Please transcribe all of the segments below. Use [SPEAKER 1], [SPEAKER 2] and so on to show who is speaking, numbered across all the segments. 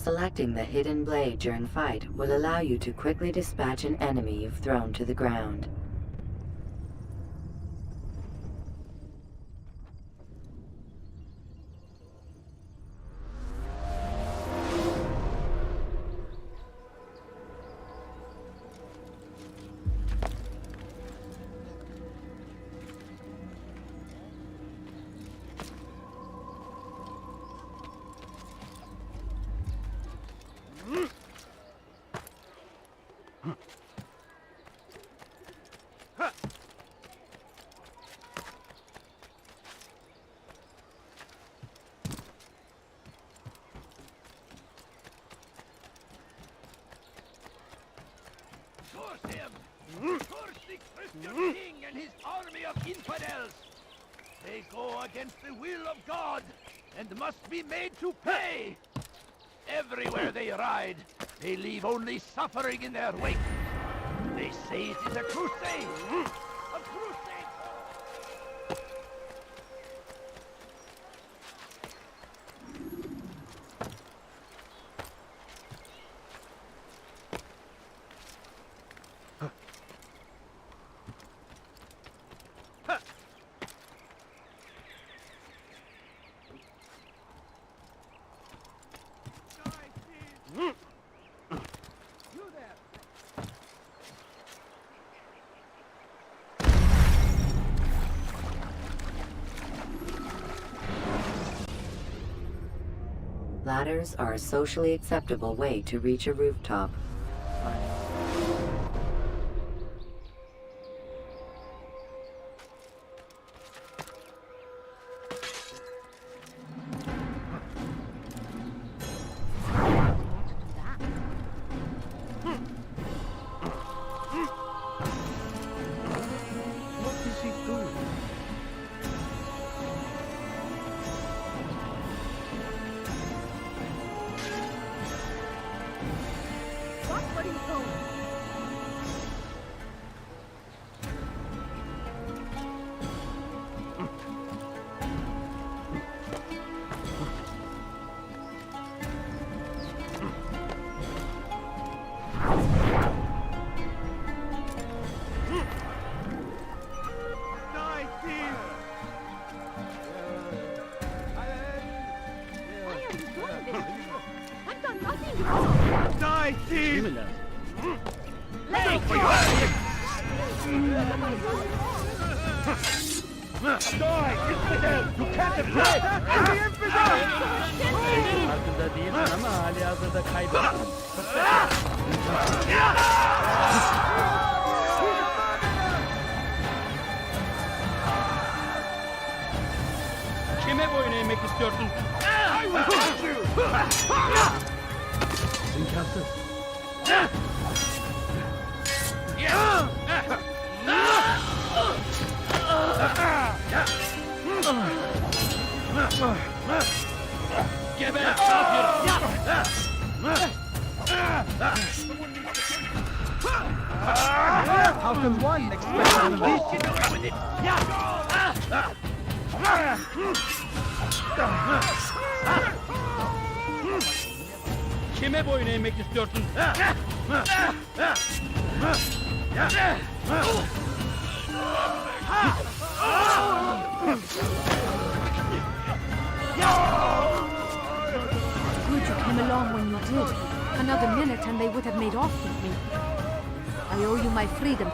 [SPEAKER 1] Selecting the hidden blade during fight will allow you to quickly dispatch an enemy you've thrown to the ground.
[SPEAKER 2] Curse him! Curse the Christian king and his army of infidels! They go against the will of God and must be made to pay! Everywhere they ride, they leave only suffering in their wake. They say it is a crusade! A crusade!
[SPEAKER 1] Ladders are a socially acceptable way to reach a rooftop.
[SPEAKER 2] What is he doing?
[SPEAKER 3] I've done nothing wrong!
[SPEAKER 2] Die, thief!
[SPEAKER 3] Let
[SPEAKER 2] For you! Die, infidel! You can't escape! The infidel!
[SPEAKER 4] Farkında değilsin ama hali hazırda kaybettin. Kime boyun eğmek istiyorsun? İmkansız. Geber kafir!
[SPEAKER 5] How can one expect unleashed?
[SPEAKER 4] Kime boyun eğmek istiyorsun?
[SPEAKER 3] Good you came along when you did. Another minute and they would have made off with me. I owe you my freedom.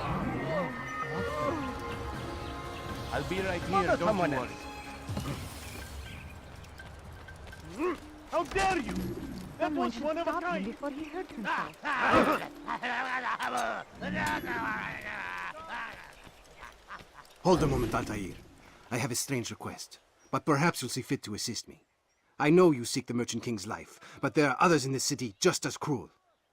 [SPEAKER 4] I'll be right here, don't you worry.
[SPEAKER 2] How dare you! That
[SPEAKER 3] Someone
[SPEAKER 2] was
[SPEAKER 3] should
[SPEAKER 2] one of a
[SPEAKER 3] stop him
[SPEAKER 2] kind!
[SPEAKER 3] before he hurts himself.
[SPEAKER 6] Hold a moment, Altair. I have a strange request, but perhaps you'll see fit to assist me. I know you seek the Merchant King's life, but there are others in this city just as cruel.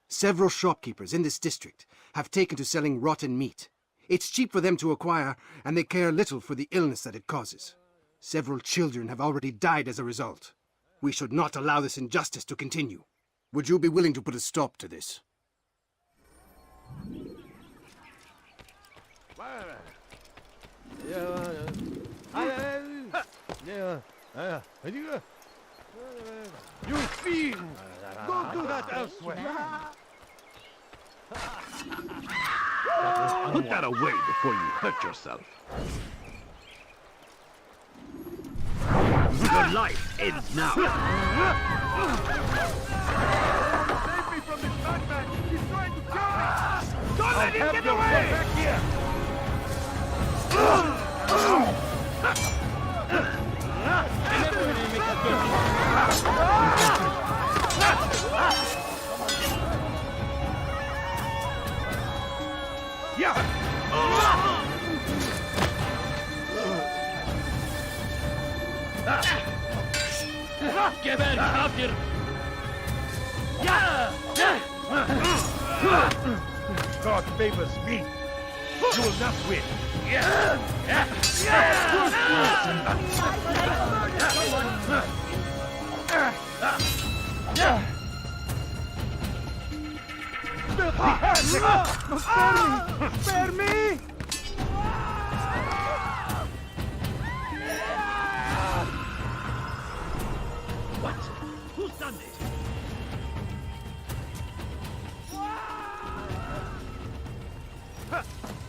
[SPEAKER 6] Several shopkeepers in this district have taken to selling rotten meat. It's cheap for them to acquire, and they care little for the illness that it causes. Several children have already died as a result. We should not allow this injustice to continue. Would you be willing to put a stop to this?
[SPEAKER 2] You fiend! Go do that elsewhere! Put that away before you hurt yourself. Your life ends now. Save me from this madman! He's trying to kill me! Don't let him get away! Back here!
[SPEAKER 4] Geber kafir!
[SPEAKER 2] God favors me. You will not win.
[SPEAKER 5] Spare me!
[SPEAKER 2] What? Who's done this?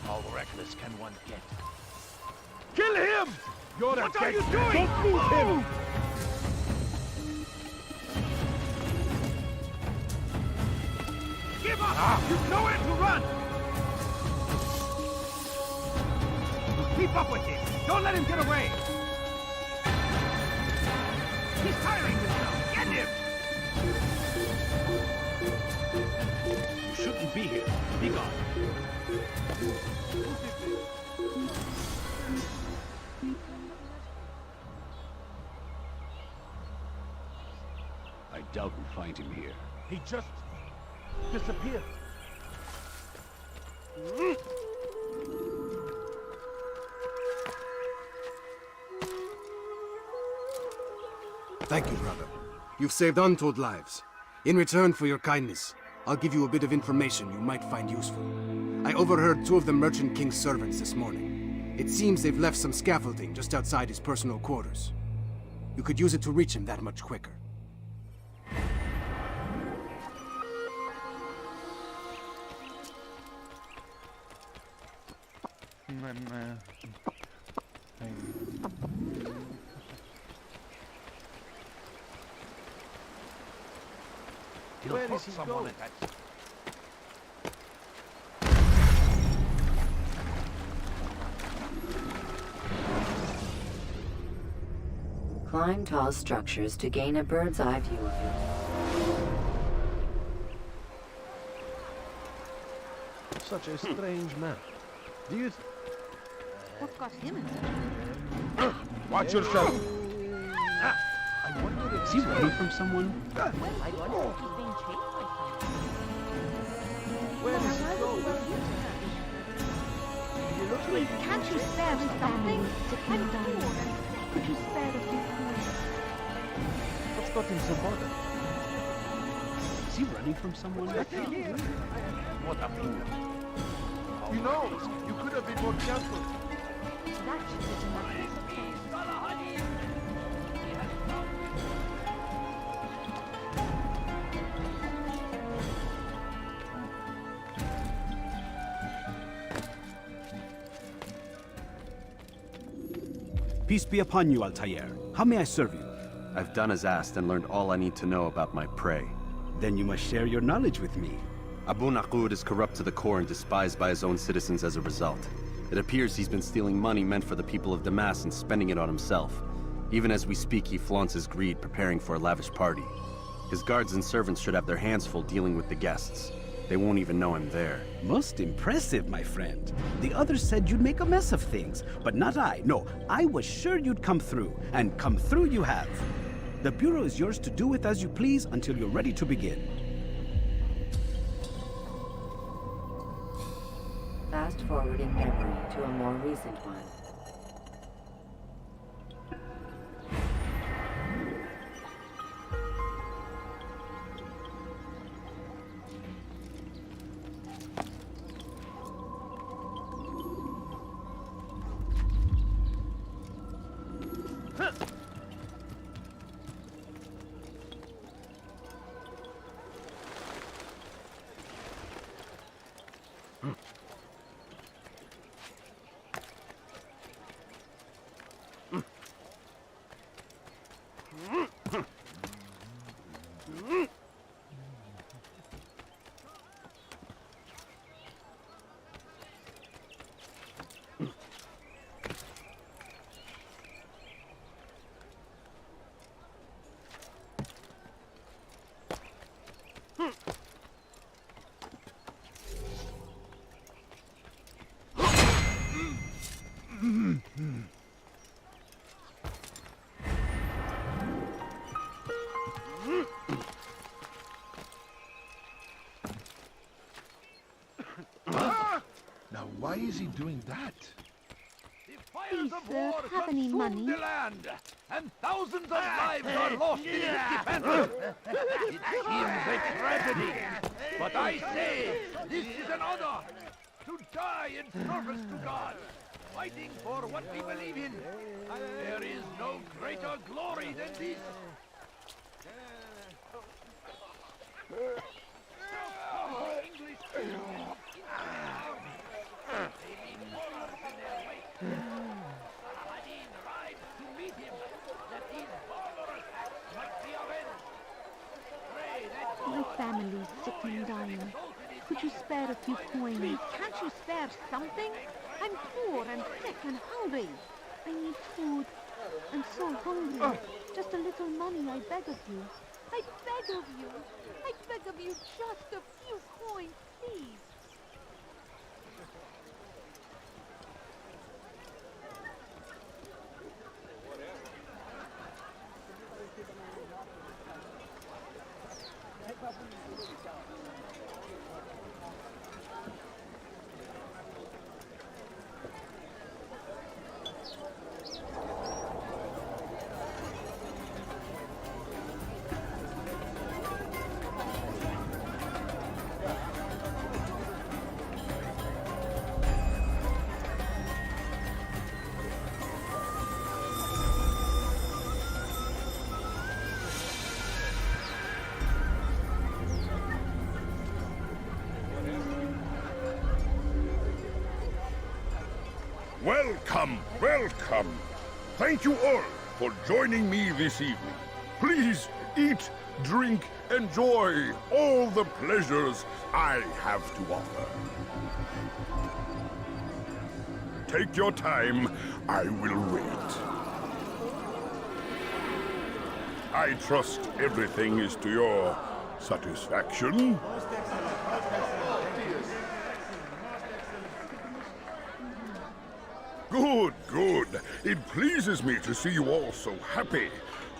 [SPEAKER 2] How reckless can one get? Kill him! You're what are you doing? Don't move him! Give up! You've nowhere to run! Keep up with him! Don't let him get away! He's tiring himself! Get him! You shouldn't be here. Be gone. I doubt we'll find him here. He just disappeared.
[SPEAKER 6] Thank you, brother. You've saved untold lives. In return for your kindness, I'll give you a bit of information you might find useful. I overheard two of the Merchant King's servants this morning. It seems they've left some scaffolding just outside his personal quarters. You could use it to reach him that much quicker.
[SPEAKER 2] Where is he going?
[SPEAKER 1] Climb tall structures to gain a bird's eye view of him.
[SPEAKER 5] Such a strange man. Do you...
[SPEAKER 3] What got him in
[SPEAKER 2] Watch yourself!
[SPEAKER 5] I wonder if...
[SPEAKER 4] Is he running from someone?
[SPEAKER 3] I wonder if he's being chased by someone.
[SPEAKER 5] Where is he going?
[SPEAKER 3] Can't you spare me something? I'm poor. Could you spare a few coins?
[SPEAKER 5] What's got him so bothered?
[SPEAKER 4] Is he running from someone?
[SPEAKER 2] What a fool! You know, you could have been more careful.
[SPEAKER 3] That should be enough.
[SPEAKER 7] Peace be upon you, Altair. How may I serve you?
[SPEAKER 8] I've done as asked and learned all I need to know about my prey.
[SPEAKER 7] Then you must share your knowledge with me.
[SPEAKER 8] Abu Naqud is corrupt to the core and despised by his own citizens as a result. It appears he's been stealing money meant for the people of Damas and spending it on himself. Even as we speak, he flaunts his greed, preparing for a lavish party. His guards and servants should have their hands full dealing with the guests. They won't even know I'm there.
[SPEAKER 7] Most impressive, my friend. The others said you'd make a mess of things, but not I. No, I was sure you'd come through, and come through you have. The Bureau is yours to do with as you please until you're ready to begin.
[SPEAKER 1] Fast forwarding memory to a more recent one.
[SPEAKER 5] Now, why is he doing that?
[SPEAKER 2] The fires
[SPEAKER 3] Please,
[SPEAKER 2] of
[SPEAKER 3] sir,
[SPEAKER 2] war
[SPEAKER 3] have any
[SPEAKER 2] consume
[SPEAKER 3] money?
[SPEAKER 2] the land, and thousands of lives are lost in its defense. It seems a tragedy, but I say this is an honor to die in service to God, fighting for what we believe in. There is no greater glory than this. English Saladin rides to meet him, that these barbarous acts might be avenged. Pray that
[SPEAKER 3] My
[SPEAKER 2] God
[SPEAKER 3] family's sick and dying. Could you spare a few coins?
[SPEAKER 9] Can't you spare something? I'm poor and sick and hungry.
[SPEAKER 3] I need food. I'm so hungry. Just a little money, I beg of you. I beg of you. I beg of you, just a few coins, please.
[SPEAKER 10] Welcome, welcome. Thank you all for joining me this evening. Please eat, drink, enjoy all the pleasures I have to offer. Take your time, I will wait. I trust everything is to your satisfaction. Good, good. It pleases me to see you all so happy.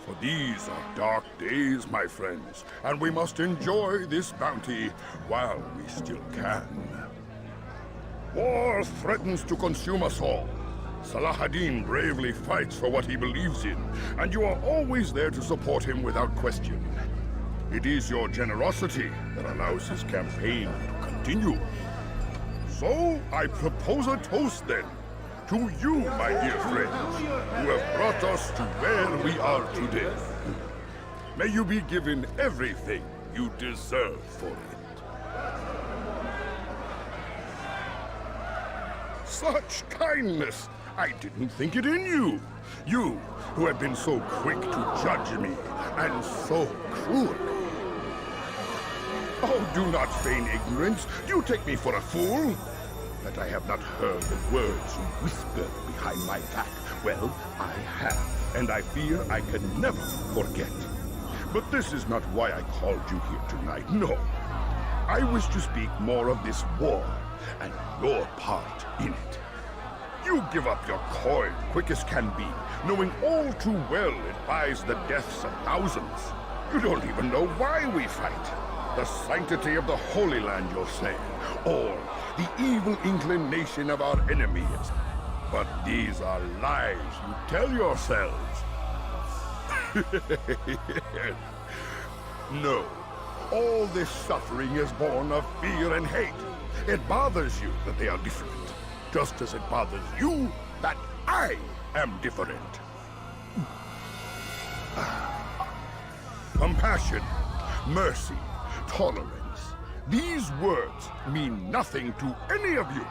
[SPEAKER 10] For these are dark days, my friends, and we must enjoy this bounty while we still can. War threatens to consume us all. Saladin bravely fights for what he believes in, and you are always there to support him without question. It is your generosity that allows his campaign to continue. So, I propose a toast then. To you, my dear friends, who have brought us to where we are today. May you be given everything you deserve for it. Such kindness! I didn't think it in you. You, who have been so quick to judge me, and so cruel. Oh, do not feign ignorance. You take me for a fool. That I have not heard the words you whispered behind my back. Well, I have, and I fear I can never forget. But this is not why I called you here tonight, no. I wish to speak more of this war, and your part in it. You give up your coin quick as can be, knowing all too well it buys the deaths of thousands. You don't even know why we fight. The sanctity of the Holy Land, you'll say, or the evil inclination of our enemies. But these are lies you tell yourselves. No, all this suffering is born of fear and hate. It bothers you that they are different, just as it bothers you that I am different. Compassion, mercy, tolerance. These words mean nothing to any of you,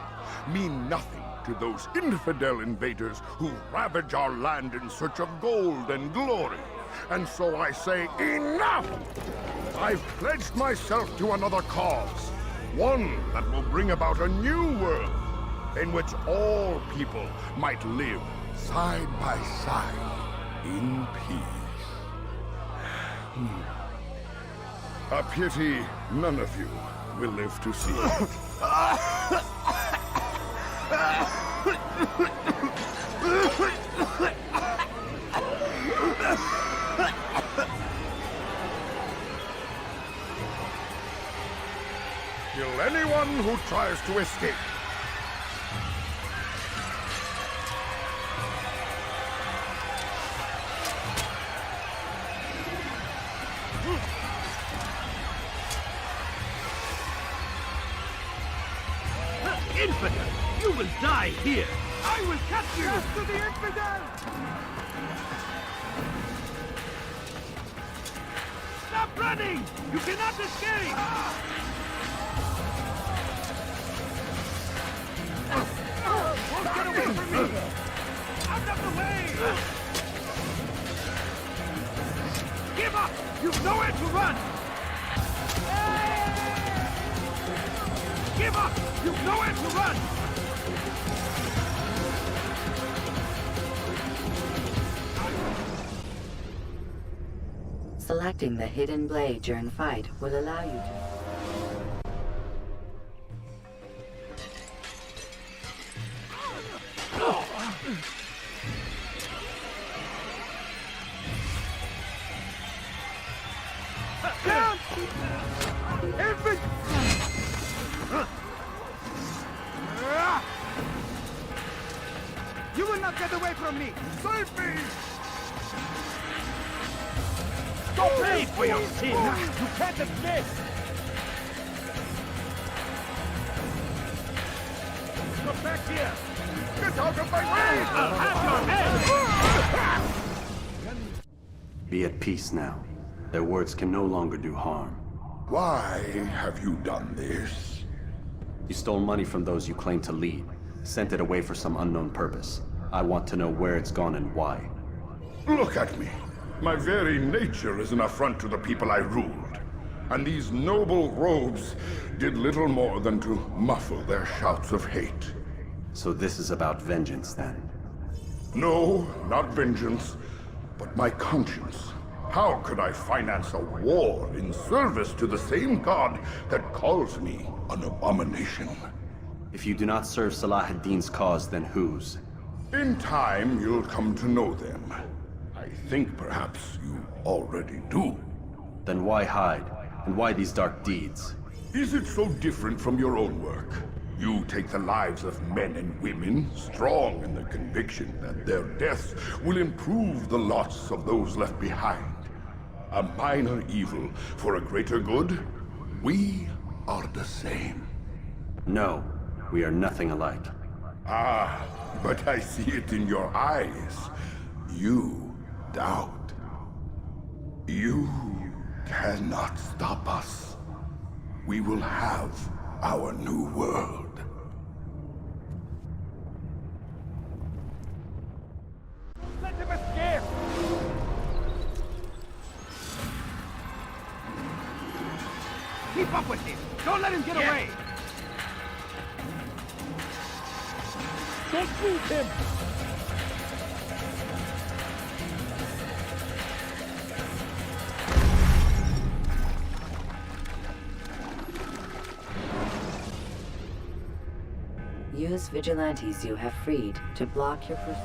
[SPEAKER 10] mean nothing to those infidel invaders who ravage our land in search of gold and glory, and so I say enough! I've pledged myself to another cause. One that will bring about a new world in which all people might live side by side in peace. A pity none of you will live to see it. Kill anyone who tries to escape.
[SPEAKER 2] Infidel! You will die here! I will catch you! Yes, to the infidel! Stop running! You cannot escape! Won't get away from me! Out of the way! Give up! You've nowhere to run! Give up! You've nowhere to run!
[SPEAKER 1] Selecting the hidden blade during fight will allow you to...
[SPEAKER 2] Down! You will not get away from me! Save me! Don't pay for your sin! You can't escape! Come back here! Get out of my way! I'll have your head!
[SPEAKER 8] Be at peace now. Their words can no longer do harm.
[SPEAKER 10] Why have you done this?
[SPEAKER 8] You stole money from those you claim to lead, sent it away for some unknown purpose. I want to know where it's gone and why.
[SPEAKER 10] Look at me. My very nature is an affront to the people I ruled. And these noble robes did little more than to muffle their shouts of hate.
[SPEAKER 8] So this is about vengeance, then?
[SPEAKER 10] No, not vengeance, but my conscience. How could I finance a war in service to the same god that calls me an abomination?
[SPEAKER 8] If you do not serve Salah ad-Din's cause, then whose?
[SPEAKER 10] In time, you'll come to know them. I think perhaps you already do.
[SPEAKER 8] Then why hide? And why these dark deeds?
[SPEAKER 10] Is it so different from your own work? You take the lives of men and women, strong in the conviction that their deaths will improve the lots of those left behind. A minor evil for a greater good? We are the same.
[SPEAKER 8] No, we are nothing alike.
[SPEAKER 10] Ah, but I see it in your eyes. You doubt. You cannot stop us. We will have our new world.
[SPEAKER 2] Let him escape! Keep up with him! Don't let him get away! Don't shoot him!
[SPEAKER 1] Use vigilantes you have freed to block your pursuit.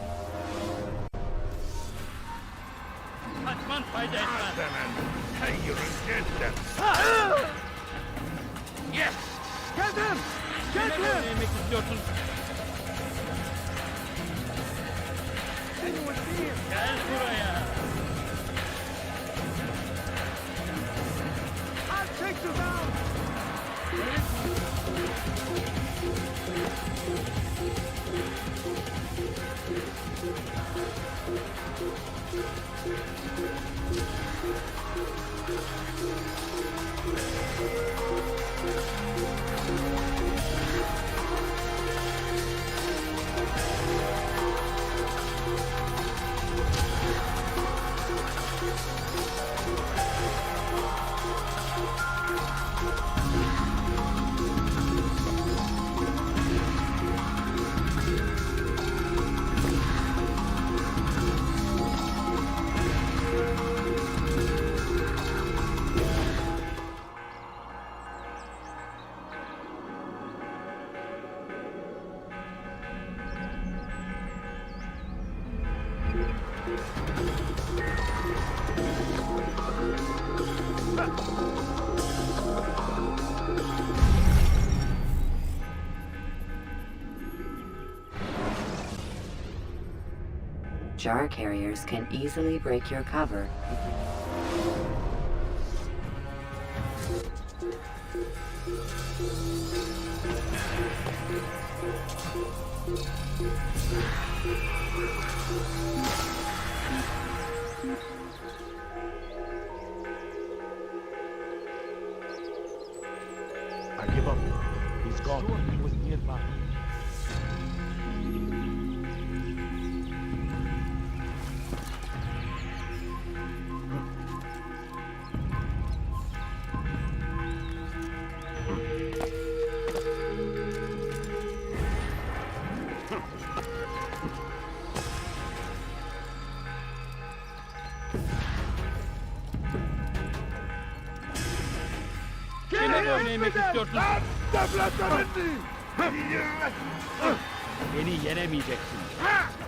[SPEAKER 2] Yes! Get him! Get him! Anyone see him?
[SPEAKER 4] Gel buraya.
[SPEAKER 2] I'll take you down!
[SPEAKER 1] jar carriers can easily break your cover.
[SPEAKER 5] I give up. He's gone.
[SPEAKER 4] Sure, he was nearby. Kime boyun eğmek istiyorsun? Beni yenemeyeceksin.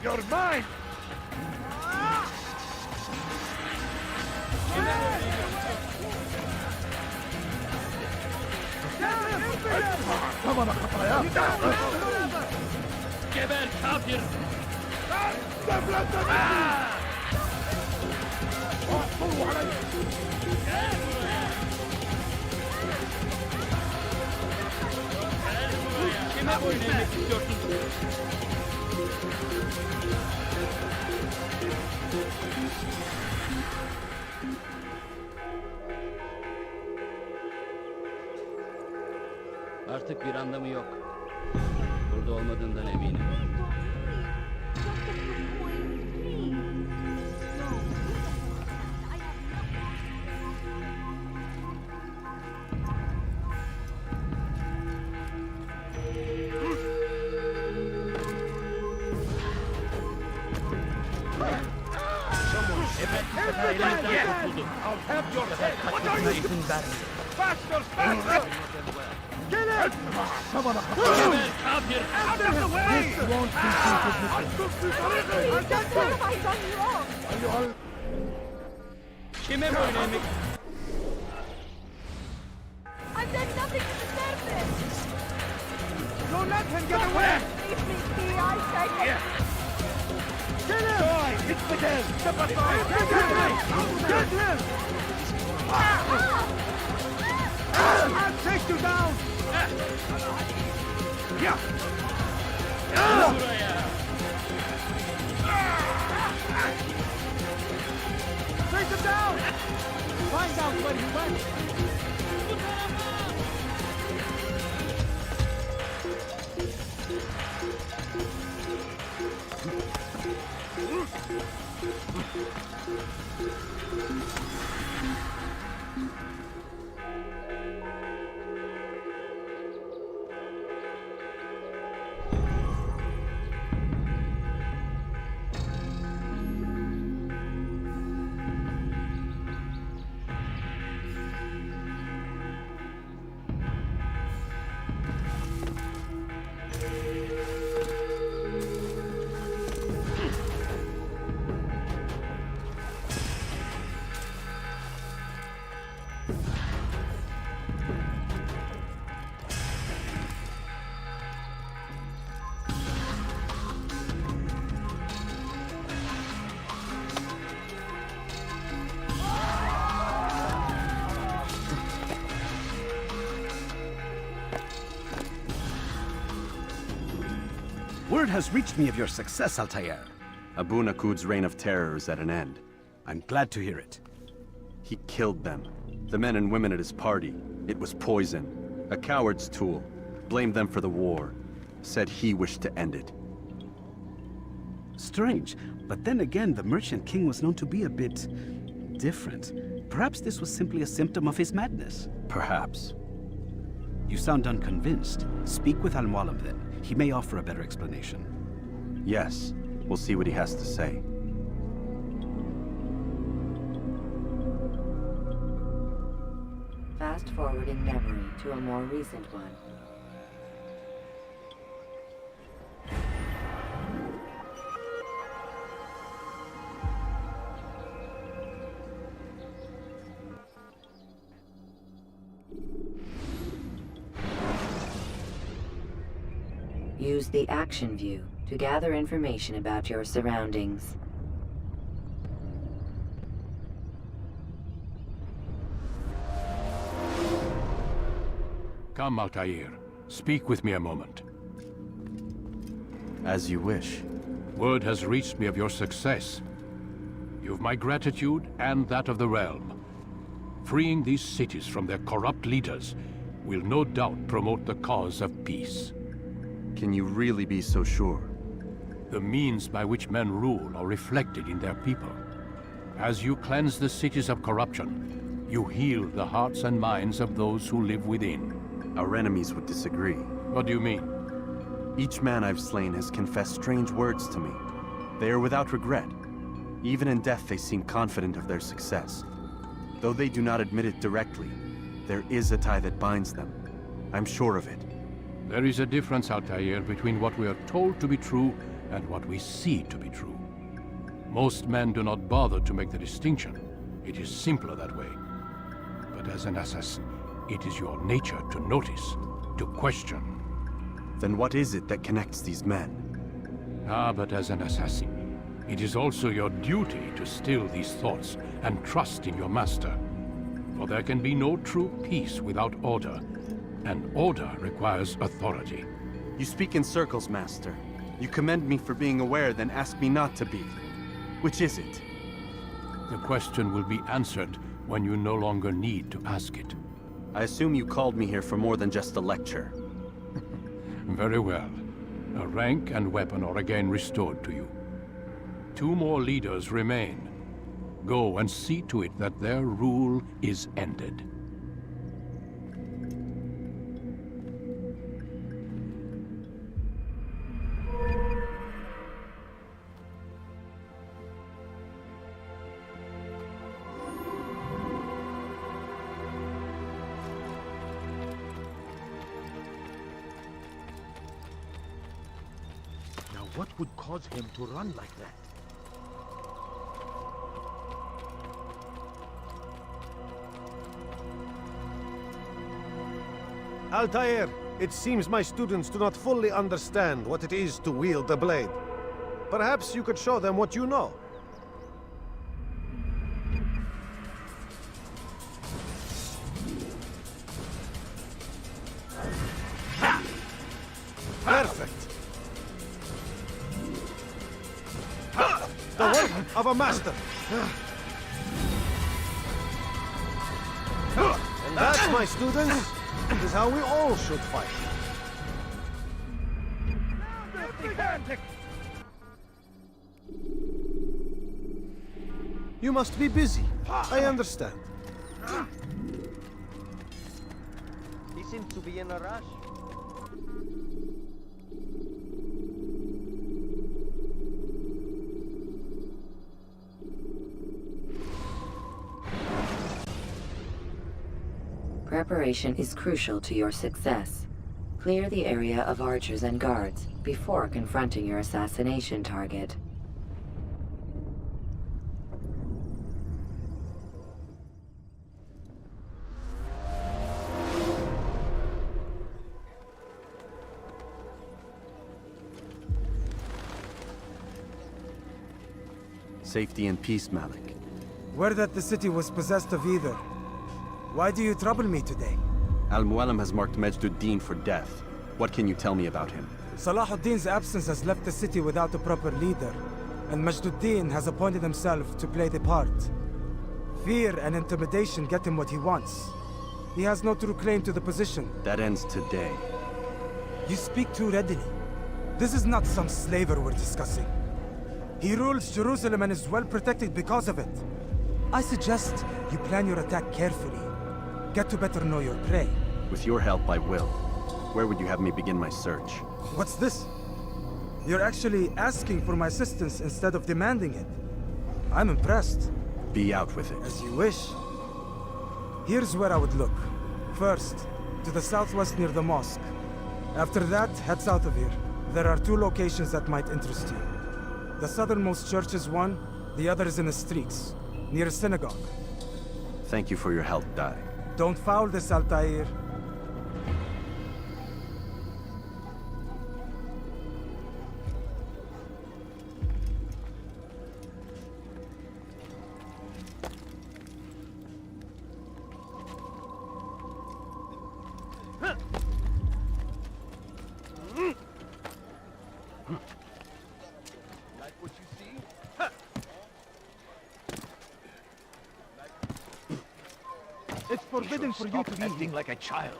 [SPEAKER 10] You're mine!
[SPEAKER 4] Geber kafir! Kime boyun eğmek istiyorsun? Artık bir anlamı yok. Burada olmadığından eminim. Elimizden kurtuldu.
[SPEAKER 10] I'll have your head! What are
[SPEAKER 4] Kaçmasına
[SPEAKER 10] you
[SPEAKER 4] izin verme.
[SPEAKER 10] bastards? Bastards! Kill him!
[SPEAKER 4] Geber kafir!
[SPEAKER 10] Out of the way!
[SPEAKER 4] Won't complete his mission.
[SPEAKER 3] Please, don't tell him I've done you wrong.
[SPEAKER 4] Kime boyun eğmek
[SPEAKER 3] I've done nothing to deserve this.
[SPEAKER 10] Don't let him get away!
[SPEAKER 3] Leave me be, I say.
[SPEAKER 10] Kill him! Boy, it's Fidel! Step aside! Get him! Get him! I'll take you down! Yeah!
[SPEAKER 4] buraya?
[SPEAKER 10] Take him down! Find out where he went!
[SPEAKER 7] Word has reached me of your success, Altair.
[SPEAKER 8] Abu Naqud's reign of terror is at an end.
[SPEAKER 7] I'm glad to hear it.
[SPEAKER 8] He killed them. The men and women at his party. It was poison. A coward's tool. Blamed them for the war. Said he wished to end it.
[SPEAKER 7] Strange, but then again, the Merchant King was known to be a bit different. Perhaps this was simply a symptom of his madness.
[SPEAKER 8] Perhaps.
[SPEAKER 7] You sound unconvinced. Speak with Al-Mualim then. He may offer a better explanation.
[SPEAKER 8] Yes. We'll see what he has to say.
[SPEAKER 1] Fast-forwarding memory to a more recent one. Use the action view to gather information about your surroundings.
[SPEAKER 11] Come, Altair. Speak with me a moment.
[SPEAKER 8] As you wish.
[SPEAKER 11] Word has reached me of your success. You've my gratitude and that of the realm. Freeing these cities from their corrupt leaders will no doubt promote the cause of peace.
[SPEAKER 8] Can you really be so sure?
[SPEAKER 11] The means by which men rule are reflected in their people. As you cleanse the cities of corruption, you heal the hearts and minds of those who live within.
[SPEAKER 8] Our enemies would disagree.
[SPEAKER 11] What do you mean?
[SPEAKER 8] Each man I've slain has confessed strange words to me. They are without regret. Even in death they seem confident of their success. Though they do not admit it directly, there is a tie that binds them. I'm sure of it.
[SPEAKER 11] There is a difference, Altair, between what we are told to be true and what we see to be true. Most men do not bother to make the distinction. It is simpler that way. But as an assassin, it is your nature to notice, to question.
[SPEAKER 8] Then what is it that connects these men?
[SPEAKER 11] But as an assassin, it is also your duty to still these thoughts and trust in your master. For there can be no true peace without order, and order requires authority.
[SPEAKER 8] You speak in circles, Master. You commend me for being aware, then ask me not to be. Which is it?
[SPEAKER 11] The question will be answered when you no longer need to ask it.
[SPEAKER 8] I assume you called me here for more than just a lecture.
[SPEAKER 11] Very well. A rank and weapon are again restored to you. 2 more leaders remain. Go and see to it that their rule is ended.
[SPEAKER 5] Now what would cause him to run like that? Altair, it seems my students do not fully understand what it is to wield the blade. Perhaps you could show them what you know. Perfect. The work of a master. And that, my students, is how we all should fight. You must be busy. I understand.
[SPEAKER 12] He seems to be in a rush.
[SPEAKER 1] Preparation is crucial to your success. Clear the area of archers and guards before confronting your assassination target.
[SPEAKER 8] Safety and peace, Malik.
[SPEAKER 13] Word that the city was possessed of either. Why do you trouble me today?
[SPEAKER 8] Al-Mualim has marked Majd-ud-Din for death. What can you tell me about him?
[SPEAKER 13] Salahuddin's absence has left the city without a proper leader, and Majd-ud-Din has appointed himself to play the part. Fear and intimidation get him what he wants. He has no true claim to the position.
[SPEAKER 8] That ends today.
[SPEAKER 13] You speak too readily. This is not some slaver we're discussing. He rules Jerusalem and is well protected because of it. I suggest you plan your attack carefully. Get to better know your prey.
[SPEAKER 8] With your help, I will. Where would you have me begin my search?
[SPEAKER 13] What's this? You're actually asking for my assistance instead of demanding it. I'm impressed.
[SPEAKER 8] Be out with it.
[SPEAKER 13] As you wish. Here's where I would look. First, to the southwest near the mosque. After that, head south of here. There are 2 locations that might interest you. The southernmost church is one, the other is in the streets, near a synagogue.
[SPEAKER 8] Thank you for your help, Dai.
[SPEAKER 13] Don't foul this, Altair.
[SPEAKER 2] It's forbidden for you to be acting like a child.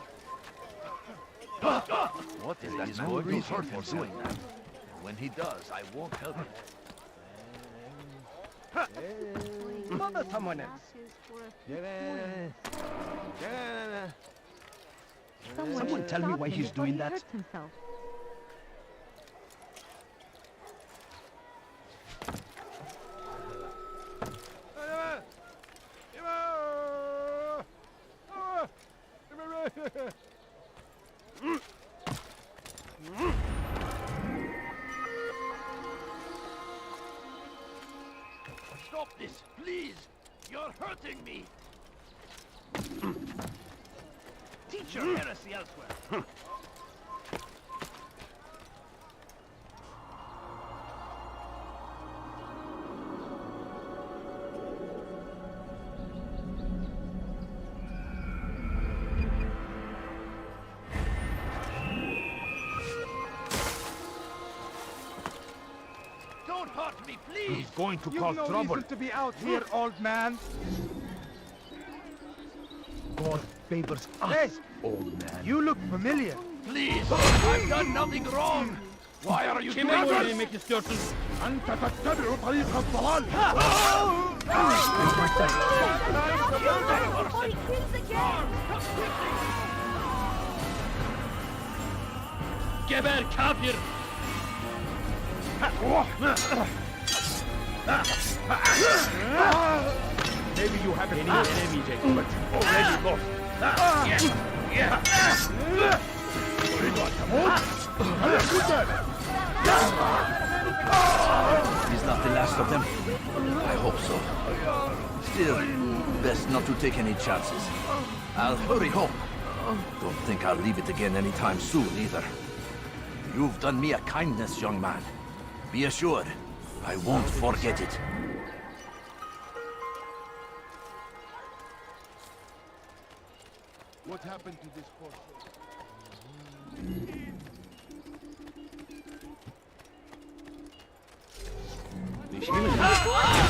[SPEAKER 2] What is that man going to hurt for doing that? And when he does, I won't help him.
[SPEAKER 12] Bother someone else.
[SPEAKER 7] Someone tell me why he's doing that.
[SPEAKER 3] Himself.
[SPEAKER 2] Stop this, please! You're hurting me! Teach your heresy elsewhere! Don't hurt me, please!
[SPEAKER 10] He's going to
[SPEAKER 13] You've
[SPEAKER 10] cause
[SPEAKER 13] no
[SPEAKER 10] trouble.
[SPEAKER 13] reason to be out here, old man.
[SPEAKER 10] God favors us, old man.
[SPEAKER 13] You look familiar.
[SPEAKER 2] Please! I've done nothing wrong! Why are you doing this?
[SPEAKER 4] Yemek istiyorsun?
[SPEAKER 10] أنت تتبع طريق الضلال.
[SPEAKER 3] Before he kills again!
[SPEAKER 4] Geber kafir!
[SPEAKER 10] Maybe you haven't
[SPEAKER 4] Beni
[SPEAKER 10] lost,
[SPEAKER 4] yenemeyecek.
[SPEAKER 10] but you already lost.
[SPEAKER 2] He's not the last of them. I hope so. Still, best not to take any chances. I'll hurry home. Don't think I'll leave it again anytime soon, either. You've done me a kindness, young man. Be assured, I won't forget it.
[SPEAKER 10] What happened to this portrait?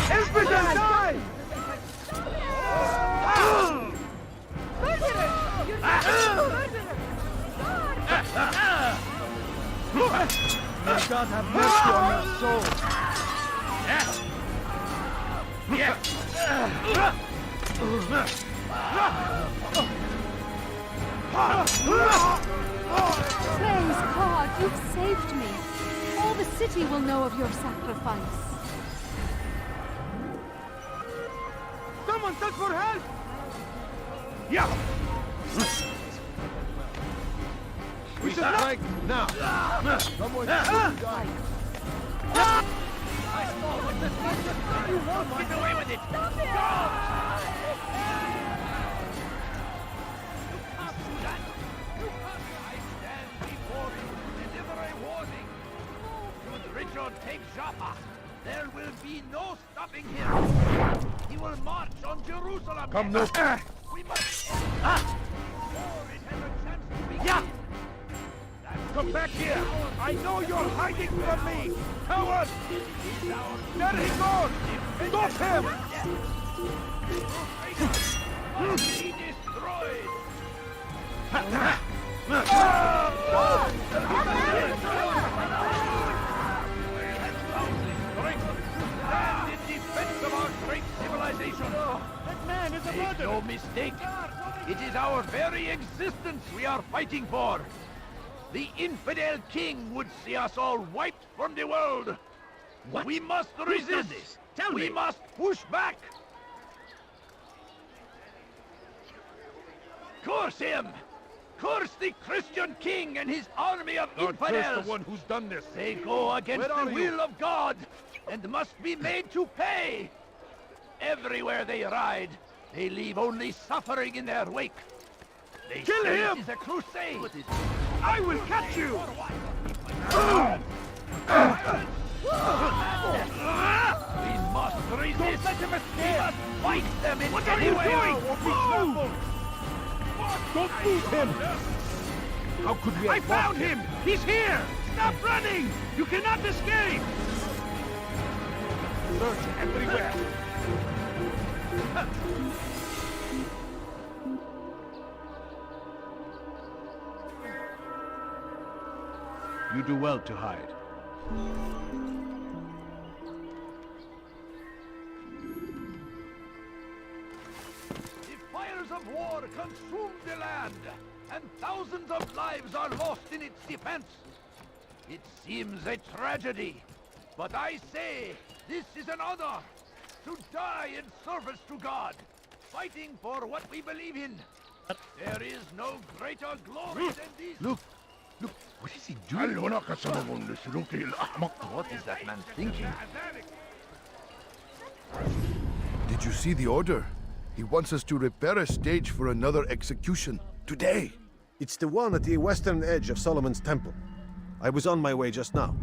[SPEAKER 13] Esbjörn, die! May God have mercy on your soul.
[SPEAKER 3] Praise God, you've saved me. All the city will know of your sacrifice.
[SPEAKER 13] Someone search for help!
[SPEAKER 5] We should strike now. Someone should die.
[SPEAKER 2] You won't get away with it! I stand before you to deliver a warning. Should Richard take Joppa, there will be no stopping him. He will march on Jerusalem.
[SPEAKER 10] Come no.
[SPEAKER 2] We must end it. Before it has a chance to begin.
[SPEAKER 10] Come back here! I know you're hiding from me! Coward! There he goes! Stop him!
[SPEAKER 2] Be destroyed! Stand in defense of our great civilization!
[SPEAKER 4] That man is a
[SPEAKER 2] Make
[SPEAKER 4] murderer!
[SPEAKER 2] no mistake, it is our very existence we are fighting for! The infidel king would see us all wiped from the world!
[SPEAKER 4] What?
[SPEAKER 2] We must
[SPEAKER 4] Who's done
[SPEAKER 2] resist!
[SPEAKER 4] this? Tell
[SPEAKER 2] we
[SPEAKER 4] me.
[SPEAKER 2] must push back! Curse him! Curse the Christian king and his army of
[SPEAKER 10] Lord,
[SPEAKER 2] infidels!
[SPEAKER 10] curse the one who's done this.
[SPEAKER 2] They go against
[SPEAKER 10] Where
[SPEAKER 2] the
[SPEAKER 10] are you?
[SPEAKER 2] will of God and must be made to pay! Everywhere they ride, they leave only suffering in their wake. They
[SPEAKER 10] Kill
[SPEAKER 2] say
[SPEAKER 10] him!
[SPEAKER 2] It is a crusade!
[SPEAKER 10] I will catch you!
[SPEAKER 2] We must resist!
[SPEAKER 10] Don't let him escape!
[SPEAKER 2] We must fight them in
[SPEAKER 10] What are
[SPEAKER 2] any
[SPEAKER 10] you
[SPEAKER 2] way!
[SPEAKER 10] doing? Move! Don't move him! How could we have
[SPEAKER 2] I found
[SPEAKER 10] blocked
[SPEAKER 2] him! He's here! Stop running! You cannot escape!
[SPEAKER 10] Search everywhere!
[SPEAKER 2] You do well to hide. The fires of war consume the land, and thousands of lives are lost in its defense. It seems a tragedy, but I say this is an honor to die in service to God, fighting for what we believe in. There is no greater glory than this.
[SPEAKER 10] Look, what is he doing?
[SPEAKER 2] What is that man thinking?
[SPEAKER 10] Did you see the order? He wants us to repair a stage for another execution. Today.
[SPEAKER 5] It's the one at the western edge of Solomon's Temple. I was on my way just now.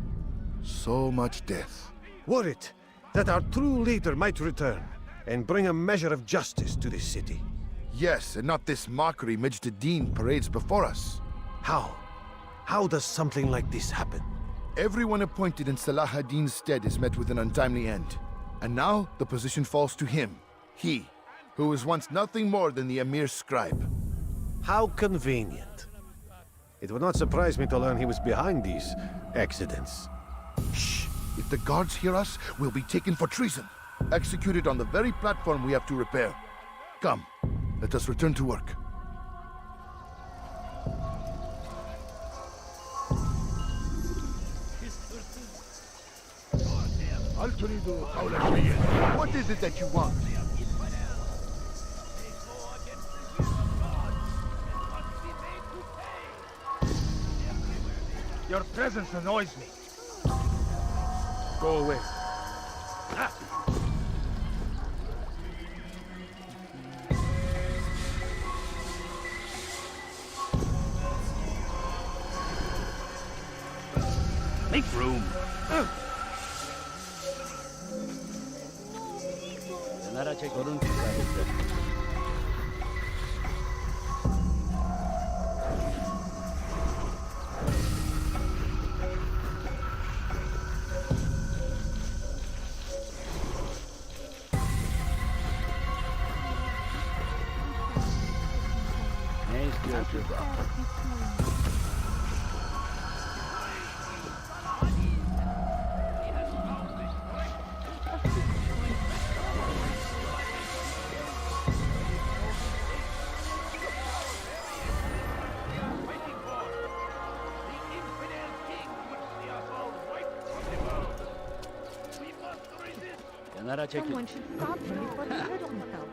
[SPEAKER 10] So much death.
[SPEAKER 5] Worried that our true leader might return and bring a measure of justice to this city.
[SPEAKER 10] Yes, and not this mockery Majd ad-Din parades before us.
[SPEAKER 5] How? How does something like this happen?
[SPEAKER 10] Everyone appointed in Salah ad-Din's stead is met with an untimely end. And now the position falls to him. He, who was once nothing more than the Emir's scribe.
[SPEAKER 5] How convenient. It would not surprise me to learn he was behind these accidents.
[SPEAKER 10] Shh! If the guards hear us, we'll be taken for treason. Executed on the very platform we have to repair. Come, let us return to work. What is it that you want?
[SPEAKER 2] Your presence annoys me.
[SPEAKER 10] Go away.
[SPEAKER 4] Make room. 나라체 걸은 기사입니다.
[SPEAKER 9] Someone should stop him before he hurt himself.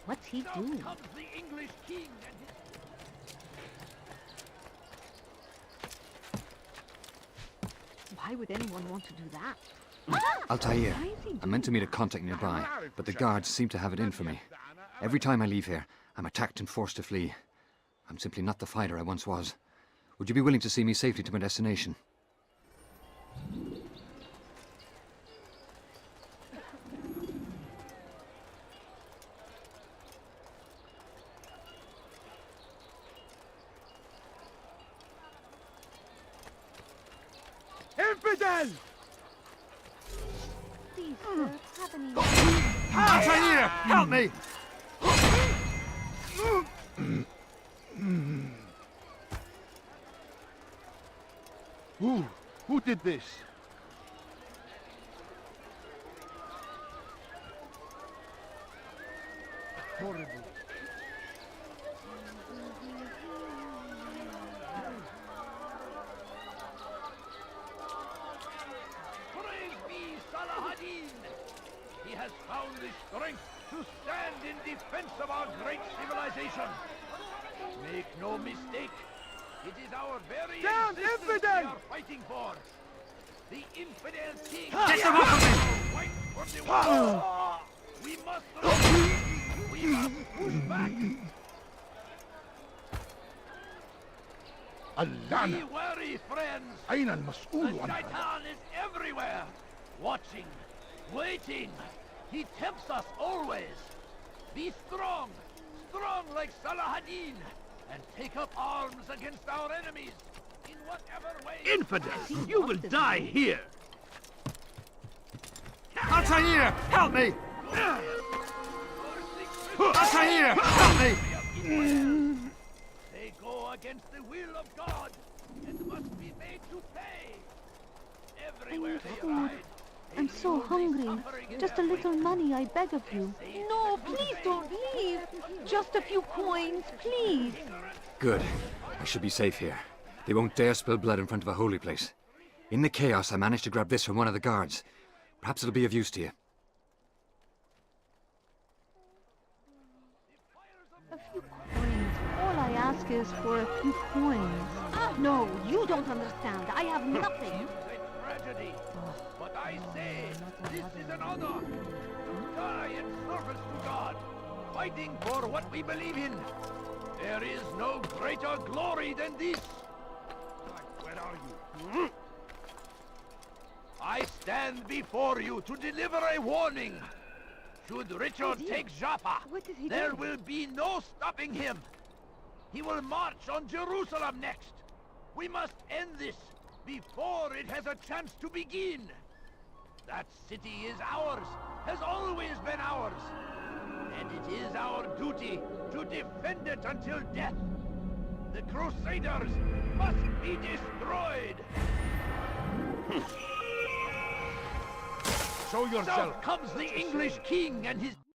[SPEAKER 9] What's he doing?
[SPEAKER 2] Comes the English king and his...
[SPEAKER 9] Why would anyone want to do that?
[SPEAKER 14] Altair, I'm meant to meet a contact nearby, but the guards seem to have it in for me. Every time I leave here, I'm attacked and forced to flee. I'm simply not the fighter I once was. Would you be willing to see me safely to my destination?
[SPEAKER 2] Infidel!
[SPEAKER 3] Please, sir, have an
[SPEAKER 10] Altair, help me!
[SPEAKER 2] Who did this? Horrible. Praise be Salah ad-Din! He has found the strength to stand in defense of our great civilization. Make no mistake, it is our very existence we are fighting for. The infidel king.
[SPEAKER 4] Get them off of me!
[SPEAKER 2] Fight for the world. We must push back. Be wary, friends.
[SPEAKER 10] أين المسؤول
[SPEAKER 2] The
[SPEAKER 10] عنها؟
[SPEAKER 2] Shaitan is everywhere, watching, waiting. He tempts us always. Be strong, strong like Salah ad-Din. and take up arms against our enemies in whatever way.
[SPEAKER 12] Infidels! You will die here!
[SPEAKER 5] Altair, help me! Altair, help me!
[SPEAKER 2] They go against the will of God and must be made to pay. Everywhere they ride.
[SPEAKER 3] I'm so hungry. Just a little money, I beg of you. No, please don't leave. Just a few coins, please.
[SPEAKER 14] Good. I should be safe here. They won't dare spill blood in front of a holy place. In the chaos, I managed to grab this from one of the guards. Perhaps it'll be of use to you.
[SPEAKER 3] A few coins. All I ask is for a few coins. No, you don't understand. I have nothing.
[SPEAKER 2] Tragedy. But I say, this is an honor. To die in service to God, fighting for what we believe in. There is no greater glory than this. Where are you? I stand before you to deliver a warning. Should Richard take Joppa, there will be no stopping him. He will march on Jerusalem next. We must end this before it has a chance to begin. That city is ours, has always been ours. And it is our duty to defend it until death. The Crusaders must be destroyed.
[SPEAKER 10] Show yourself.
[SPEAKER 2] Now comes the English king and his